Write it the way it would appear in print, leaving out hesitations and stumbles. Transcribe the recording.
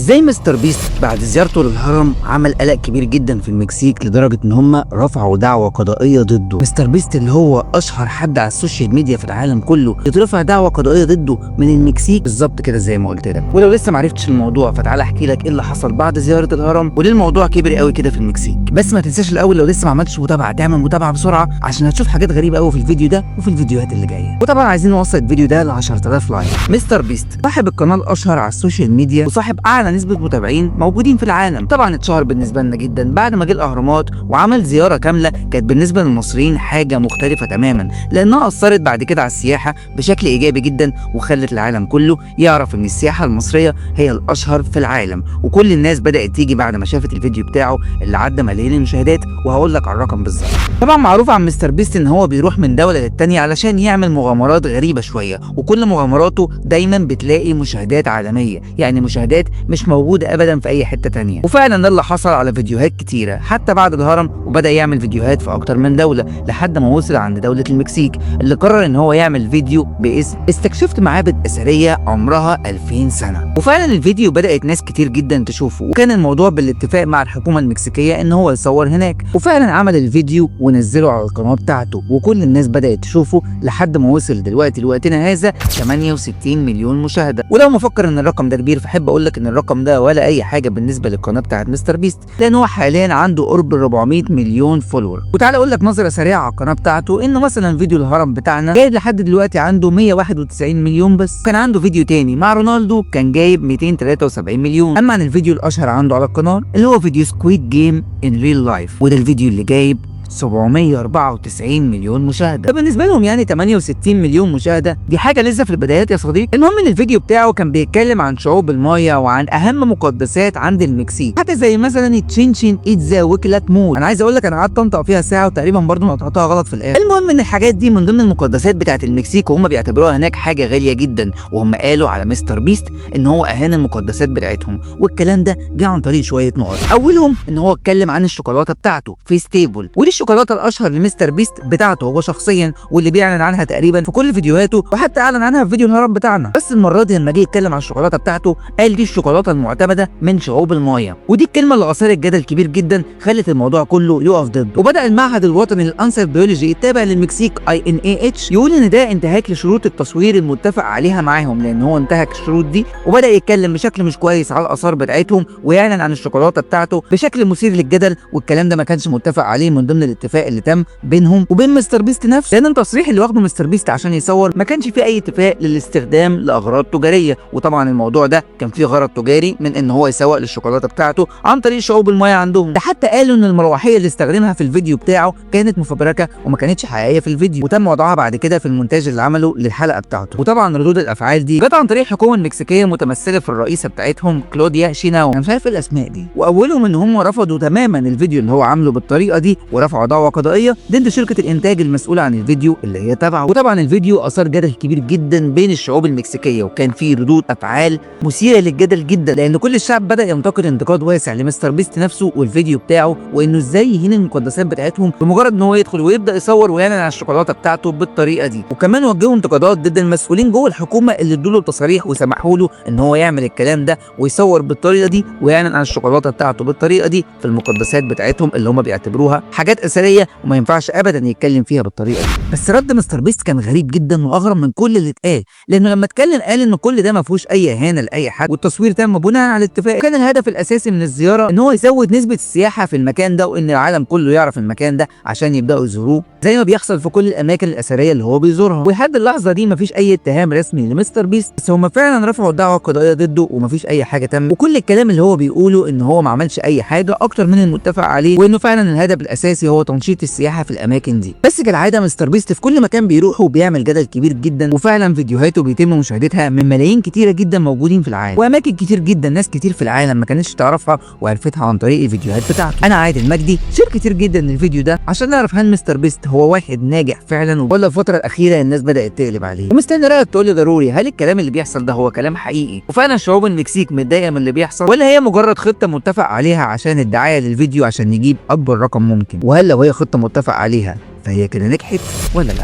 ازاي مستر بيست بعد زيارته للهرم عمل قلق كبير جدا في المكسيك لدرجه ان هم رفعوا دعوه قضائيه ضده. مستر بيست اللي هو اشهر حد على السوشيال ميديا في العالم كله يترفع دعوه قضائيه ضده من المكسيك بالظبط كده زي ما قلت لك. ولو لسه ما عرفتش الموضوع فتعالى احكي لك ايه اللي حصل بعد زياره الهرم وليه الموضوع كبر قوي كده في المكسيك. بس ما تنساش الاول لو لسه ما عملتش متابعه تعمل متابعه بسرعه عشان هتشوف حاجات غريبه قوي في الفيديو ده وفي الفيديوهات اللي جايه. وطبعا عايزين نوصل الفيديو ده ل 10000 لايك. مستر بيست صاحب القناه الاشهر على السوشيال ميديا وصاحب اعلى نسبه متابعين موجودين في العالم. طبعا اتشهر بالنسبه لنا جدا بعد ما جه الاهرامات وعمل زياره كامله كانت بالنسبه للمصريين حاجه مختلفه تماما لانها اثرت بعد كده على السياحه بشكل ايجابي جدا وخلت العالم كله يعرف ان السياحه المصريه هي الاشهر في العالم. وكل الناس بدات تيجي بعد ما شافت الفيديو بتاعه اللي عدى ملايين المشاهدات وهقول لك على الرقم بالظبط. طبعا معروف عن مستر بيست ان هو بيروح من دوله للتانيه علشان يعمل مغامرات غريبه شويه، وكل مغامراته دايما بتلاقي مشاهدات عالميه، يعني مشاهدات مش موجوده ابدا في اي حته تانيه. وفعلا ده اللي حصل على فيديوهات كتيره حتى بعد الهرم، وبدا يعمل فيديوهات في اكتر من دوله لحد ما وصل عند دوله المكسيك اللي قرر ان هو يعمل فيديو باسم استكشفت معابد اثريه عمرها 2000 سنه. وفعلا الفيديو بدات ناس كتير جدا تشوفه، وكان الموضوع بالاتفاق مع الحكومه المكسيكيه ان هو يصور هناك. وفعلا عمل الفيديو ونزله على القناه بتاعته وكل الناس بدات تشوفه لحد ما وصل دلوقتي لوقتنا هذا 68 مليون مشاهده. ولو مفكر ان الرقم ده كبير فحب اقول لك ان الرقم ده ولا اي حاجه بالنسبه للقناه بتاعت مستر بيست، لان هو حاليا عنده قرب 400 مليون فولور. وتعالى اقول لك نظره سريعه على القناه بتاعته انه مثلا فيديو الهرم بتاعنا جايب لحد دلوقتي عنده 191 مليون بس. كان عنده فيديو تاني مع رونالدو كان جايب 273 مليون. اما عن الفيديو الاشهر عنده على القناه اللي هو فيديو سكويد جيم ان ريل لايف، وده الفيديو اللي جايب 794 مليون مشاهده. فبالنسبه لهم يعني 68 مليون مشاهده دي حاجه لسه في البدايات يا صديقي. المهم ان الفيديو بتاعه كان بيتكلم عن شعوب المايا وعن اهم مقدسات عند المكسيك، حتى زي مثلا تشينشين إيتزا وكلات مول. انا عايز اقول لك انا قعدت انطق فيها ساعه وتقريبا برضه نطقتها غلط في الاخر. المهم ان الحاجات دي من ضمن المقدسات بتاعه المكسيك وهم بيعتبروها هناك حاجه غاليه جدا، وهم قالوا على مستر بيست ان هو اهان المقدسات بتاعتهم. والكلام ده جه عن طريق شويه نقط. اولهم ان هو اتكلم عن الشوكولاته بتاعته في ستيبل، ودي الشوكولاته الاشهر لمستر بيست بتاعته هو شخصيا واللي بيعلن عنها تقريبا في كل فيديوهاته، وحتى اعلن عنها في فيديو الهرم بتاعنا. بس المره دي لما جه يتكلم عن الشوكولاته بتاعته قال دي الشوكولاته المعتمده من شعوب المايا، ودي الكلمه اللي اثارت جدل كبير جدا خلت الموضوع كله يقف ضده. وبدا المعهد الوطني للانسر بيولوجي التابع للمكسيك INAH يقول ان ده انتهاك لشروط التصوير المتفق عليها معاهم، لان هو انتهك الشروط دي وبدا يتكلم بشكل مش كويس على الاثار بتاعتهم ويعلن عن الشوكولاته بتاعته بشكل مثير للجدل. والكلام ده ما كانش متفق عليه من ضمن الاتفاق اللي تم بينهم وبين مستر بيست نفسه، لان التصريح اللي واخده مستر بيست عشان يصور ما كانش فيه اي اتفاق للاستخدام لاغراض تجاريه. وطبعا الموضوع ده كان فيه غرض تجاري من ان هو يسوق للشوكولاته بتاعته عن طريق شعوب المايا عندهم. ده حتى قالوا ان المروحيه اللي استخدمها في الفيديو بتاعه كانت مفبركه وما كانتش حقيقيه في الفيديو، وتم وضعها بعد كده في المونتاج اللي عمله للحلقه بتاعته. وطبعا ردود الافعال دي جت عن طريق الحكومه المكسيكيه متمثله في الرئيسه بتاعتهم كلوديا شيناو، انا مش عارف ايه الاسماء دي. واولهم ان هم رفضوا تماما الفيديو اللي هو عامله بالطريقه دي ورفعوا دعوه قضائيه ضد شركه الانتاج المسؤوله عن الفيديو اللي هي تبعه. وطبعا الفيديو اثار جدل كبير جدا بين الشعوب المكسيكيه، وكان فيه ردود افعال مثيره للجدل جدا، لان كل الشعب بدا ينتقد انتقاد واسع لمستر بيست نفسه والفيديو بتاعه، وانه ازاي يهين المقدسات بتاعتهم بمجرد ان هو يدخل ويبدا يصور ويعلن عن الشوكولاته بتاعته بالطريقه دي. وكمان وجهوا انتقادات ضد المسؤولين جوه الحكومه اللي ادوا له التصاريح وسمحوا له ان هو يعمل الكلام ده ويصور بالطريقه دي ويعلن عن الشوكولاته بتاعته بالطريقه دي في المقدسات بتاعتهم اللي هم بيعتبروها حاجات اثريه وما ينفعش ابدا يتكلم فيها بالطريقه دي. بس رد مستر بيست كان غريب جدا واغرب من كل اللي اتقال، لانه لما اتكلم قال ان كل ده ما فيهوش اي اهانه لاي حد، والتصوير تم بناء على اتفاق. كان الهدف الاساسي من الزياره ان هو يزود نسبه السياحه في المكان ده، وان العالم كله يعرف المكان ده عشان يبداوا يزوروه زي ما بيحصل في كل الاماكن الاثريه اللي هو بيزورها. ولحد اللحظه دي ما فيش اي اتهام رسمي لمستر بيست، بس هم فعلا رفعوا دعوه قضائيه ضده وما فيش اي حاجه تم. وكل الكلام اللي هو بيقوله ان هو ما عملش اي حاجه اكتر من المتفق عليه، وانه فعلا الهدف الاساسي هو تنشيط السياحه في الاماكن دي. بس كالعاده مستر بيست في كل مكان بيروحه بيعمل جدل كبير جدا، وفعلا فيديوهاته بيتم مشاهدتها من ملايين كتيره جدا موجودين في العالم، واماكن كتير جدا ناس كتير في العالم ما كانتش تعرفها وعرفتها عن طريق الفيديوهات بتاعته. انا عادل مجدي، شير كتير جدا الفيديو ده عشان نعرف هل مستر بيست هو واحد ناجح فعلا ولا الفتره الاخيره الناس بدات تقلب عليه. ومستني رايك تقول لي ضروري هل الكلام اللي بيحصل ده هو كلام حقيقي وفعلا شعوب المكسيك متضايقه من اللي بيحصل، ولا هي مجرد خطه متفق عليها عشان الدعايه للفيديو عشان نجيب اكبر رقم ممكن؟ وهل لو هي خطه متفق عليها فهي كده نجحت ولا لا؟